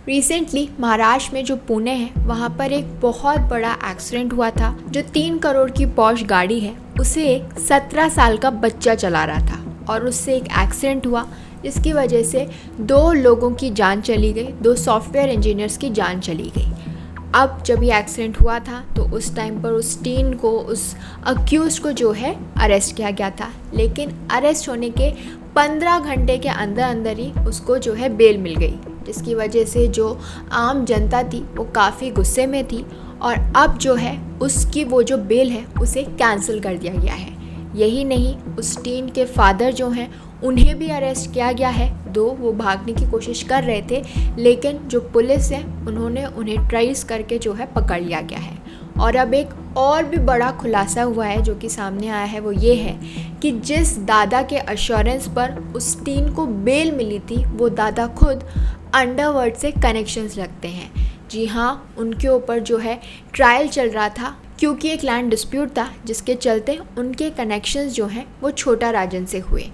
Recently Maharashtra में जो पुणे है वहाँ पर एक बहुत बड़ा एक्सीडेंट हुआ था। जो 3 करोड़ की पॉश गाड़ी है उसे एक 17 साल का बच्चा चला रहा था और उससे एक एक्सीडेंट हुआ जिसकी वजह से 2 लोगों की जान चली गई, 2 सॉफ्टवेयर इंजीनियर्स की जान चली गई। अब जब ये एक्सीडेंट हुआ था तो उस टाइम पर उस टीन को, उस अक्यूज़ को जो है अरेस्ट किया गया था, लेकिन अरेस्ट होने के 15 घंटे के अंदर अंदर ही उसको जो है बेल मिल गई, जिसकी वजह से जो आम जनता थी वो काफ़ी गुस्से में थी और अब जो है उसकी वो जो बेल है उसे कैंसिल कर दिया गया है। यही नहीं, उस टीन के फादर जो हैं उन्हें भी अरेस्ट किया गया है। दो वो भागने की कोशिश कर रहे थे, लेकिन जो पुलिस है उन्होंने उन्हें ट्रेस करके जो है पकड़ लिया गया है। और अब एक और भी बड़ा खुलासा हुआ है जो कि सामने आया है, वो ये है कि जिस दादा के अश्योरेंस पर उस टीन को बेल मिली थी वो दादा खुद अंडरवर्ल्ड से कनेक्शंस रखते हैं। जी हाँ, उनके ऊपर जो है ट्रायल चल रहा था क्योंकि एक लैंड डिस्प्यूट था जिसके चलते उनके कनेक्शंस जो हैं वो छोटा राजन से हुए।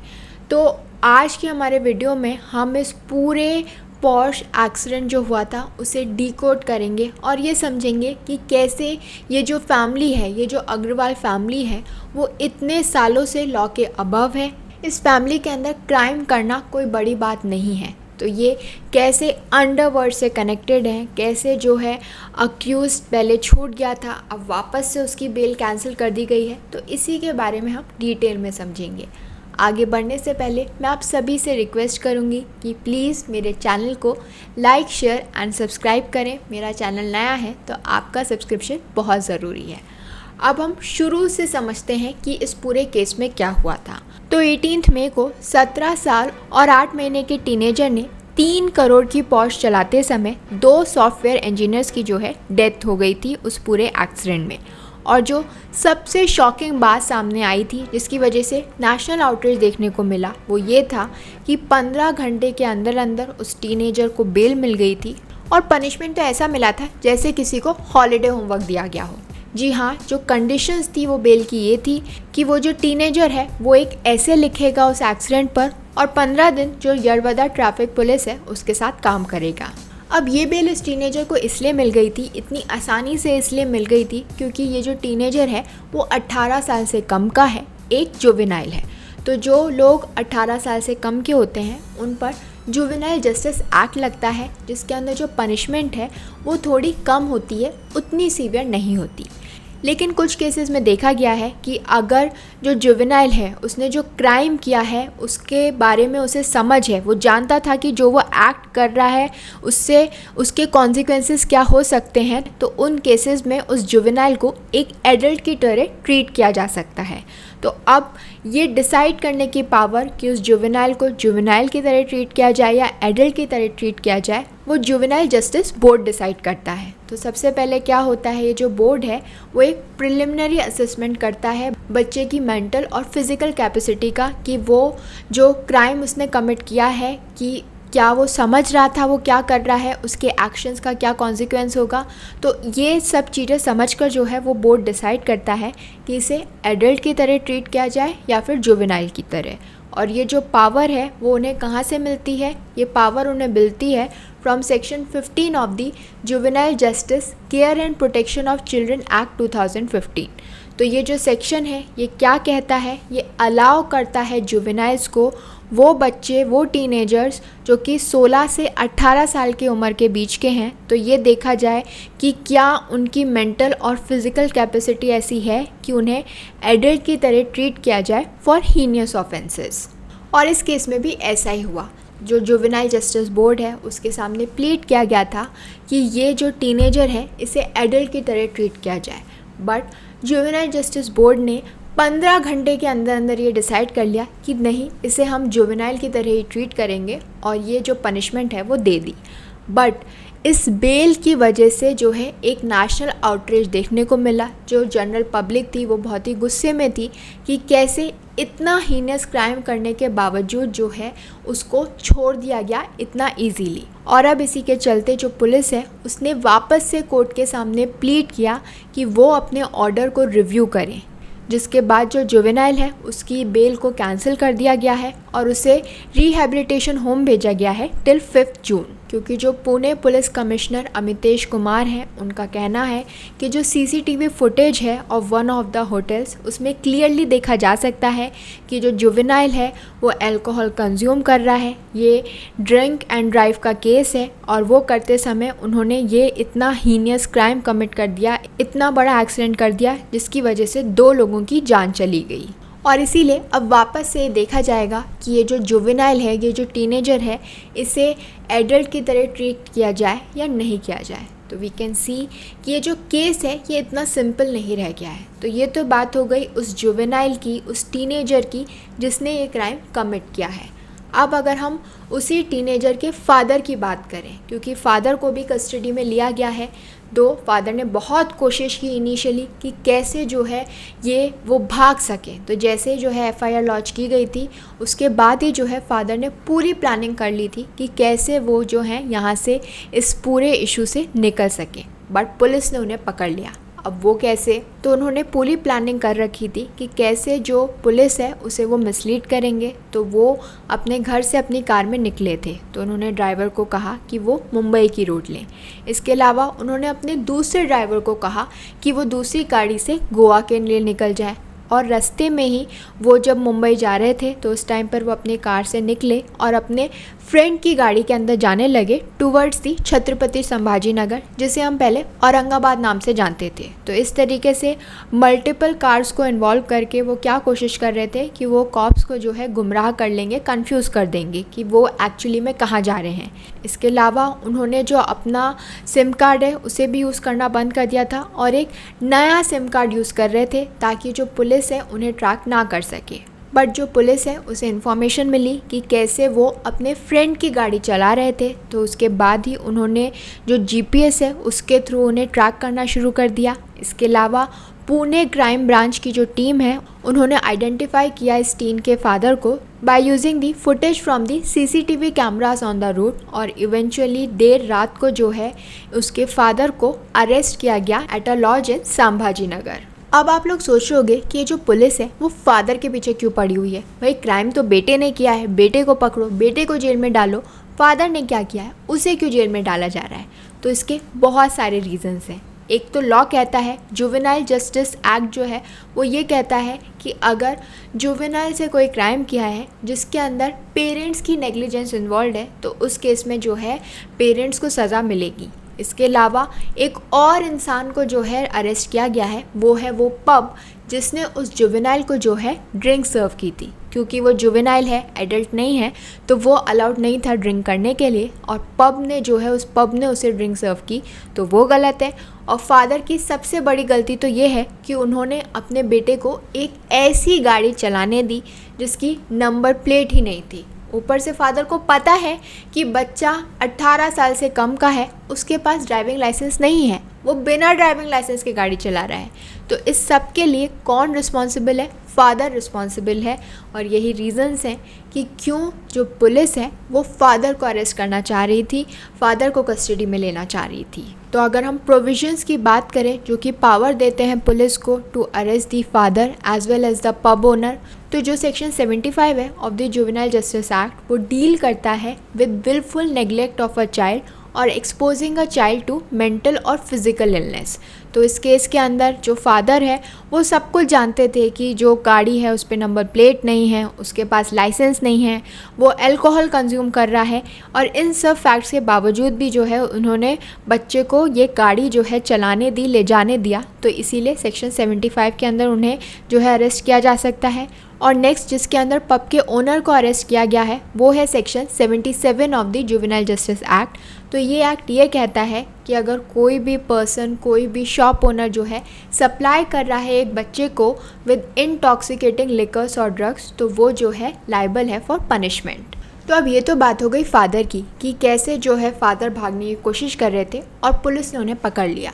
तो आज के हमारे वीडियो में हम इस पूरे पॉश एक्सीडेंट जो हुआ था उसे डिकोड करेंगे और ये समझेंगे कि कैसे ये जो फैमिली है, ये जो अग्रवाल फैमिली है, वो इतने सालों से लॉ के अबव है। इस फैमिली के अंदर क्राइम करना कोई बड़ी बात नहीं है। तो ये कैसे अंडरवर्ल्ड से कनेक्टेड हैं, कैसे जो है अक्यूज पहले छूट गया था अब वापस से उसकी बेल कैंसिल कर दी गई है, तो इसी के बारे में हम डिटेल में समझेंगे। आगे बढ़ने से पहले मैं आप सभी से रिक्वेस्ट करूंगी कि प्लीज़ मेरे चैनल को लाइक, शेयर एंड सब्सक्राइब करें। मेरा चैनल नया है तो आपका सब्सक्रिप्शन बहुत ज़रूरी है। अब हम शुरू से समझते हैं कि इस पूरे केस में क्या हुआ था। तो 18 मई को 17 साल और 8 महीने के टीनेजर ने 3 करोड़ की पॉश चलाते समय 2 सॉफ्टवेयर इंजीनियर्स की जो है डेथ हो गई थी उस पूरे एक्सीडेंट में। और जो सबसे शॉकिंग बात सामने आई थी जिसकी वजह से नेशनल आउटरीच देखने को मिला वो ये था कि 15 घंटे के अंदर अंदर उस टीनेजर को बेल मिल गई थी और पनिशमेंट तो ऐसा मिला था जैसे किसी को हॉलीडे होमवर्क दिया गया हो। जी हाँ, जो कंडीशंस थी वो बेल की ये थी कि वो जो टीनेजर है वो एक ऐसे लिखेगा उस एक्सीडेंट पर और 15 दिन जो यरवदा ट्रैफिक पुलिस है उसके साथ काम करेगा। अब ये बेल इस टीनेजर को इसलिए मिल गई थी, इतनी आसानी से इसलिए मिल गई थी क्योंकि ये जो टीनेजर है वो 18 साल से कम का है, एक जुवेनाइल है। तो जो लोग 18 साल से कम के होते हैं उन पर जुवेनाइल जस्टिस एक्ट लगता है, जिसके अंदर जो पनिशमेंट है वो थोड़ी कम होती है, उतनी सीवियर नहीं होती। लेकिन कुछ केसेस में देखा गया है कि अगर जो जुवेनाइल है उसने जो क्राइम किया है उसके बारे में उसे समझ है, वो जानता था कि जो वो एक्ट कर रहा है उससे उसके कॉन्सिक्वेंसेस क्या हो सकते हैं, तो उन केसेस में उस जुवेनाइल को एक एडल्ट की तरह ट्रीट किया जा सकता है। तो अब ये डिसाइड करने की पावर कि उस जुवेनाइल को जुवेनाइल की तरह ट्रीट किया जाए या एडल्ट की तरह ट्रीट किया जाए वो जुवेनाइल जस्टिस बोर्ड डिसाइड करता है। तो सबसे पहले क्या होता है, ये जो बोर्ड है वो एक प्रिलिमिनरी असेसमेंट करता है बच्चे की मेंटल और फिज़िकल कैपेसिटी का, कि वो जो क्राइम उसने कमिट किया है कि क्या वो समझ रहा था वो क्या कर रहा है, उसके एक्शंस का क्या कॉन्सिक्वेंस होगा। तो ये सब चीज़ें समझकर जो है वो बोर्ड डिसाइड करता है कि इसे एडल्ट की तरह ट्रीट किया जाए या फिर जुवेनाइल की तरह। और ये जो पावर है वो उन्हें कहाँ से मिलती है, ये पावर उन्हें मिलती है from section 15 of the juvenile justice care and protection of children act 2015। तो ये जो सेक्शन है ये क्या कहता है, ये अलाउ करता है जुवेनाइल्स को, वो बच्चे, वो टीनेजर्स जो कि 16 से 18 साल की उम्र के बीच के हैं, तो ये देखा जाए कि क्या उनकी मेंटल और फिज़िकल कैपेसिटी ऐसी है कि उन्हें एडल्ट की तरह ट्रीट किया जाए फॉर हीनियस ऑफेंसेस। और इस केस में भी ऐसा ही हुआ। जो जुवेनाइल जस्टिस बोर्ड है उसके सामने प्लीड किया गया था कि ये जो टीनेजर है इसे एडल्ट की तरह ट्रीट किया जाए, बट जुवेनाइल जस्टिस बोर्ड ने 15 घंटे के अंदर अंदर ये डिसाइड कर लिया कि नहीं, इसे हम जुवेनाइल की तरह ही ट्रीट करेंगे और ये जो पनिशमेंट है वो दे दी। बट इस बेल की वजह से जो है एक नेशनल आउटरीच देखने को मिला। जो जनरल पब्लिक थी वो बहुत ही गुस्से में थी कि कैसे इतना हीनियस क्राइम करने के बावजूद जो है उसको छोड़ दिया गया इतना इजीली। और अब इसी के चलते जो पुलिस है उसने वापस से कोर्ट के सामने प्लीड किया कि वो अपने ऑर्डर को रिव्यू करें, जिसके बाद जो जुवेनाइल है उसकी बेल को कैंसिल कर दिया गया है और उसे रिहैबिलिटेशन होम भेजा गया है टिल 5 जून, क्योंकि जो पुणे पुलिस कमिश्नर अमितेश कुमार हैं उनका कहना है कि जो सीसीटीवी फुटेज है of one of the hotels उसमें क्लियरली देखा जा सकता है कि जो जुवेनाइल है वो अल्कोहल कंज्यूम कर रहा है। ये ड्रिंक एंड ड्राइव का केस है और वो करते समय उन्होंने ये इतना हीनियस क्राइम कमिट कर दिया, इतना बड़ा एक्सीडेंट कर दिया जिसकी वजह से 2 लोगों की जान चली गई। और इसीलिए अब वापस से देखा जाएगा कि ये जो जुवेनाइल है, ये जो टीनेजर है, इसे एडल्ट की तरह ट्रीट किया जाए या नहीं किया जाए। तो वी कैन सी कि ये जो केस है ये इतना सिंपल नहीं रह गया है। तो ये तो बात हो गई उस जुवेनाइल की, उस टीनेजर की जिसने ये क्राइम कमिट किया है। अब अगर हम उसी टीनेजर के फादर की बात करें, क्योंकि फादर को भी कस्टडी में लिया गया है, तो फादर ने बहुत कोशिश की इनिशियली कि कैसे जो है ये वो भाग सके। तो जैसे जो है एफआईआर लॉन्च की गई थी उसके बाद ही जो है फादर ने पूरी प्लानिंग कर ली थी कि कैसे वो जो है यहाँ से इस पूरे इशू से निकल सके, बट पुलिस ने उन्हें पकड़ लिया। अब वो कैसे, तो उन्होंने पूरी प्लानिंग कर रखी थी कि कैसे जो पुलिस है उसे वो मिसलीड करेंगे। तो वो अपने घर से अपनी कार में निकले थे, तो उन्होंने ड्राइवर को कहा कि वो मुंबई की रूट लें। इसके अलावा उन्होंने अपने दूसरे ड्राइवर को कहा कि वो दूसरी गाड़ी से गोवा के लिए निकल जाए। और रास्ते में ही वो जब मुंबई जा रहे थे तो उस टाइम पर वो अपने कार से निकले और अपने फ्रेंड की गाड़ी के अंदर जाने लगे टूवर्ड्स दी छत्रपति संभाजी नगर, जिसे हम पहले औरंगाबाद नाम से जानते थे। तो इस तरीके से मल्टीपल कार्स को इन्वॉल्व करके वो क्या कोशिश कर रहे थे कि वो कॉप्स को जो है गुमराह कर लेंगे, कंफ्यूज कर देंगे कि वो एक्चुअली में कहाँ जा रहे हैं। इसके अलावा उन्होंने जो अपना सिम कार्ड है उसे भी यूज़ करना बंद कर दिया था और एक नया सिम कार्ड यूज़ कर रहे थे ताकि जो पुलिस है उन्हें ट्रैक ना कर सके। बट जो पुलिस है उसे इन्फॉर्मेशन मिली कि कैसे वो अपने फ्रेंड की गाड़ी चला रहे थे, तो उसके बाद ही उन्होंने जो जीपीएस है उसके थ्रू उन्हें ट्रैक करना शुरू कर दिया। इसके अलावा पुणे क्राइम ब्रांच की जो टीम है उन्होंने आइडेंटिफाई किया इस टीन के फादर को by using the footage from the CCTV cameras on the route, और इवेंचुअली देर रात को जो है उसके फादर को अरेस्ट किया गया एट अ लॉज इन संभाजी नगर। अब आप लोग सोच रहे होंगे कि ये जो पुलिस है वो फादर के पीछे क्यों पड़ी हुई है। भाई क्राइम तो बेटे ने किया है, बेटे को पकड़ो, बेटे को जेल में डालो। फादर ने क्या किया है, उसे क्यों जेल में डाला जा रहा है? तो इसके बहुत सारे रीजंस हैं। एक तो लॉ कहता है, जुवेनाइल जस्टिस एक्ट जो है वो ये कहता है कि अगर जुवेनाइल से कोई क्राइम किया है जिसके अंदर पेरेंट्स की नेग्लिजेंस इन्वॉल्व है तो उस केस में जो है पेरेंट्स को सज़ा मिलेगी। इसके अलावा एक और इंसान को जो है अरेस्ट किया गया है, वो है वो पब जिसने उस जुवेनाइल को जो है ड्रिंक सर्व की थी। क्योंकि वो जुवेनाइल है, एडल्ट नहीं है, तो वो अलाउड नहीं था ड्रिंक करने के लिए, और पब ने जो है उस पब ने उसे ड्रिंक सर्व की, तो वो गलत है। और फादर की सबसे बड़ी गलती तो ये है कि उन्होंने अपने बेटे को एक ऐसी गाड़ी चलाने दी जिसकी नंबर प्लेट ही नहीं थी। ऊपर से फादर को पता है कि बच्चा 18 साल से कम का है, उसके पास ड्राइविंग लाइसेंस नहीं है, वो बिना ड्राइविंग लाइसेंस के गाड़ी चला रहा है। तो इस सब के लिए कौन रिस्पॉन्सिबल है? फादर रिस्पॉन्सिबल है। और यही रीज़न्स हैं कि क्यों जो पुलिस है वो फादर को अरेस्ट करना चाह रही थी, फादर को कस्टडी में लेना चाह रही थी। तो अगर हम प्रोविजंस की बात करें जो कि पावर देते हैं पुलिस को to arrest the father as well as the pub owner, तो जो सेक्शन 75 है of the juvenile justice act वो डील करता है with wilful neglect of a child और exposing a child to mental और फिजिकल इलनेस। तो इस केस के अंदर जो फादर है वो सब कुछ जानते थे कि जो गाड़ी है उस पर नंबर प्लेट नहीं है, उसके पास लाइसेंस नहीं है, वो अल्कोहल कंज्यूम कर रहा है, और इन सब फैक्ट्स के बावजूद भी जो है उन्होंने बच्चे को ये गाड़ी जो है चलाने दी, ले जाने दिया। तो इसीलिए सेक्शन 75 के अंदर उन्हें जो है अरेस्ट किया जा सकता है। और नेक्स्ट जिसके अंदर पब के ओनर को अरेस्ट किया गया है वो है section 77 of the juvenile justice act. तो ये एक्ट ये कहता है कि अगर कोई भी पर्सन, कोई भी शॉप ओनर जो है सप्लाई कर रहा है एक बच्चे को विद इंटॉक्सिकेटिंग लिकर्स और ड्रग्स, तो वो जो है लायबल है फॉर पनिशमेंट। तो अब ये तो बात हो गई फादर की कि कैसे जो है फादर भागने की कोशिश कर रहे थे और पुलिस ने उन्हें पकड़ लिया।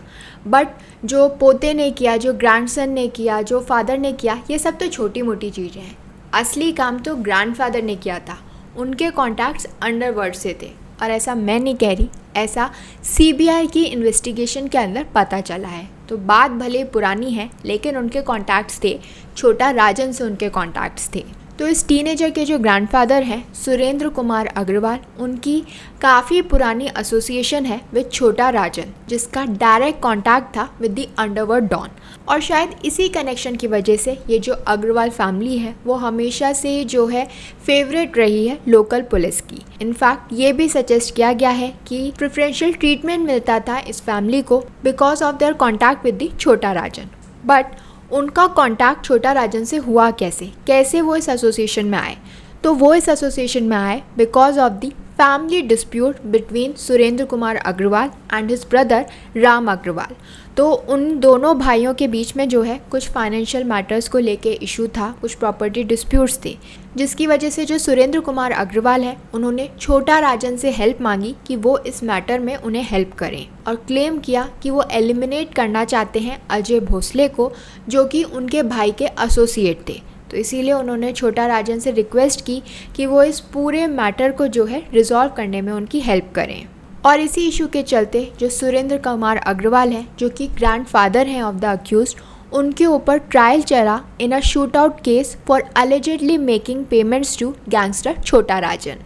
बट जो पोते ने किया, जो ग्रैंडसन ने किया, जो फादर ने किया, ये सब तो छोटी मोटी चीज़ें हैं। असली काम तो ग्रैंडफादर ने किया था। उनके कॉन्टैक्ट्स अंडरवर्ल्ड से थे, और ऐसा मैं नहीं कह रही, ऐसा सीबीआई की इन्वेस्टिगेशन के अंदर पता चला है। तो बात भले पुरानी है लेकिन उनके कॉन्टैक्ट्स थे, छोटा राजन से उनके कॉन्टैक्ट्स थे। तो इस टीनेजर के जो ग्रैंडफादर हैं सुरेंद्र कुमार अग्रवाल, उनकी काफ़ी पुरानी एसोसिएशन है विद छोटा राजन, जिसका डायरेक्ट कॉन्टैक्ट था विद द अंडरवर्ल्ड डॉन। और शायद इसी कनेक्शन की वजह से ये जो अग्रवाल फैमिली है वो हमेशा से जो है फेवरेट रही है लोकल पुलिस की। इनफैक्ट ये भी सजेस्ट किया गया है कि प्रेफरेंशियल ट्रीटमेंट मिलता था इस फैमिली को because of their contact with the छोटा राजन। बट उनका कॉन्टैक्ट छोटा राजन से हुआ कैसे वो इस एसोसिएशन में आए? तो वो इस एसोसिएशन में आए because of the family dispute between Surendra Kumar Agarwal and his brother Ram Agarwal. तो उन दोनों भाइयों के बीच में जो है कुछ फाइनेंशियल मैटर्स को लेके इशू था, कुछ प्रॉपर्टी डिस्प्यूट्स थे, जिसकी वजह से जो सुरेंद्र कुमार अग्रवाल है उन्होंने छोटा राजन से हेल्प मांगी कि वो इस मैटर में उन्हें हेल्प करें, और क्लेम किया कि वो एलिमिनेट करना चाहते हैं अजय भोसले को, जो कि उनके भाई के एसोसिएट थे। तो इसीलिए उन्होंने छोटा राजन से रिक्वेस्ट की कि वो इस पूरे मैटर को जो है रिजॉल्व करने में उनकी हेल्प करें। और इसी इशू के चलते जो सुरेंद्र कुमार अग्रवाल हैं, जो कि ग्रैंडफादर हैं ऑफ द अक्यूज्ड, उनके ऊपर ट्रायल चला in a shootout case for allegedly making payments to gangster Chhota Rajan.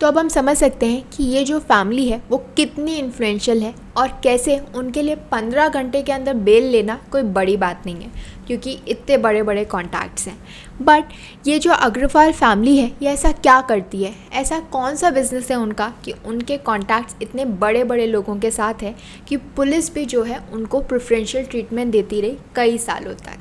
तो अब हम समझ सकते हैं कि ये जो फैमिली है वो कितनी इन्फ्लुएंशियल है और कैसे उनके लिए 15 घंटे के अंदर बेल लेना कोई बड़ी बात नहीं है, क्योंकि इतने बड़े बड़े कॉन्टैक्ट्स हैं। बट ये जो अग्रवाल फैमिली है ये ऐसा क्या करती है, ऐसा कौन सा बिजनेस है उनका कि उनके कॉन्टैक्ट्स इतने बड़े बड़े लोगों के साथ है कि पुलिस भी जो है उनको प्रेफरेंशियल ट्रीटमेंट देती रही कई सालों तक।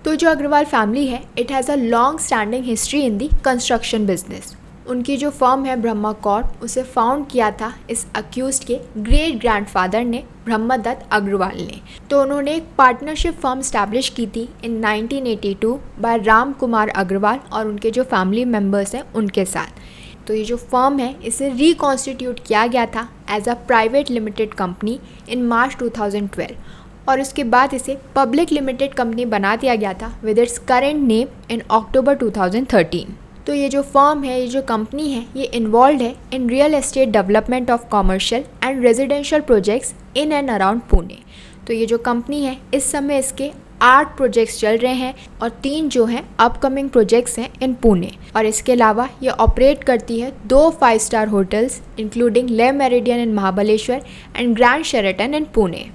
तो जो अग्रवाल फैमिली है it has a long standing history in the construction business. उनकी जो फर्म है ब्रह्मा कॉर्प, उसे फाउंड किया था इस अक्यूज्ड के ग्रेट ग्रैंडफादर ने, ब्रह्मदत्त अग्रवाल ने। तो उन्होंने एक पार्टनरशिप फर्म स्टैब्लिश की थी इन 1982 बाय राम कुमार अग्रवाल और उनके जो फैमिली मेम्बर्स हैं उनके साथ। तो ये जो फर्म है इसे रिकॉन्स्टिट्यूट किया गया था as a private limited company in March 2012, और उसके बाद इसे पब्लिक लिमिटेड कंपनी बना दिया गया था with its current name in October 2013। तो ये जो फर्म है, ये जो कंपनी है, ये इन्वॉल्व है in real estate development of commercial and residential projects in and around Pune. तो ये जो कंपनी है इस समय इसके 8 प्रोजेक्ट्स चल रहे हैं और 3 जो हैं अपकमिंग प्रोजेक्ट्स हैं इन पुणे। और इसके अलावा ये ऑपरेट करती है 2 five star hotels including Le Meridien in Mahabaleshwar and Grand Sheraton in Pune.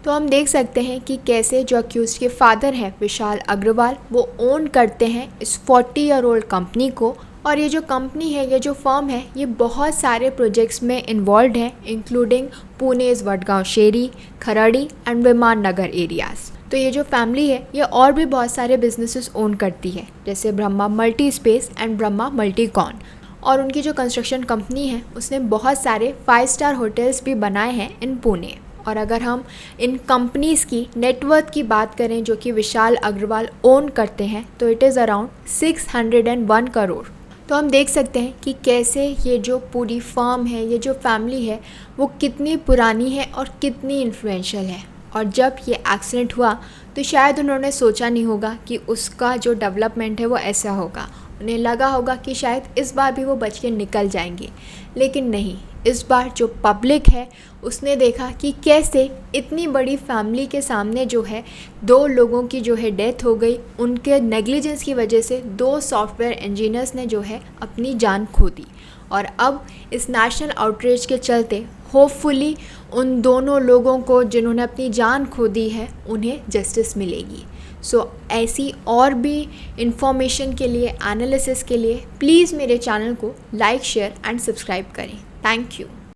तो हम देख सकते हैं कि कैसे जो अक्यूज के फादर हैं विशाल अग्रवाल, वो ओन करते हैं इस 40-year-old कंपनी को। और ये जो कंपनी है, ये जो फर्म है, ये बहुत सारे प्रोजेक्ट्स में इन्वॉल्व है including Pune Wadgaon Sheri, Kharadi and विमान नगर एरियाज। तो ये जो फैमिली है ये और भी बहुत सारे बिजनेसेस ओन करती है, जैसे Brahma multi space and Brahma Multicon. और उनकी जो कंस्ट्रक्शन कंपनी है उसने बहुत सारे 5-स्टार होटल्स भी बनाए हैं इन पुणे। और अगर हम इन कंपनीज़ की नेटवर्थ की बात करें जो कि विशाल अग्रवाल ओन करते हैं, तो इट इज़ अराउंड 601 करोड़। तो हम देख सकते हैं कि कैसे ये जो पूरी फर्म है, ये जो फैमिली है, वो कितनी पुरानी है और कितनी इन्फ्लुएंशियल है। और जब ये एक्सीडेंट हुआ तो शायद उन्होंने सोचा नहीं होगा कि उसका जो डेवलपमेंट है वो ऐसा होगा। उन्हें लगा होगा कि शायद इस बार भी वो बच के निकल जाएंगे, लेकिन नहीं। इस बार जो पब्लिक है उसने देखा कि कैसे इतनी बड़ी फैमिली के सामने जो है 2 लोगों की जो है डेथ हो गई। उनके नेग्लिजेंस की वजह से 2 सॉफ्टवेयर इंजीनियर्स ने जो है अपनी जान खो दी। और अब इस नेशनल आउटरीच के चलते होपफुली उन दोनों लोगों को जिन्होंने अपनी जान खो दी है उन्हें जस्टिस मिलेगी। सो ऐसी और भी इंफॉर्मेशन के लिए, एनालिसिस के लिए प्लीज़ मेरे चैनल को लाइक, शेयर एंड सब्सक्राइब करें। Thank you.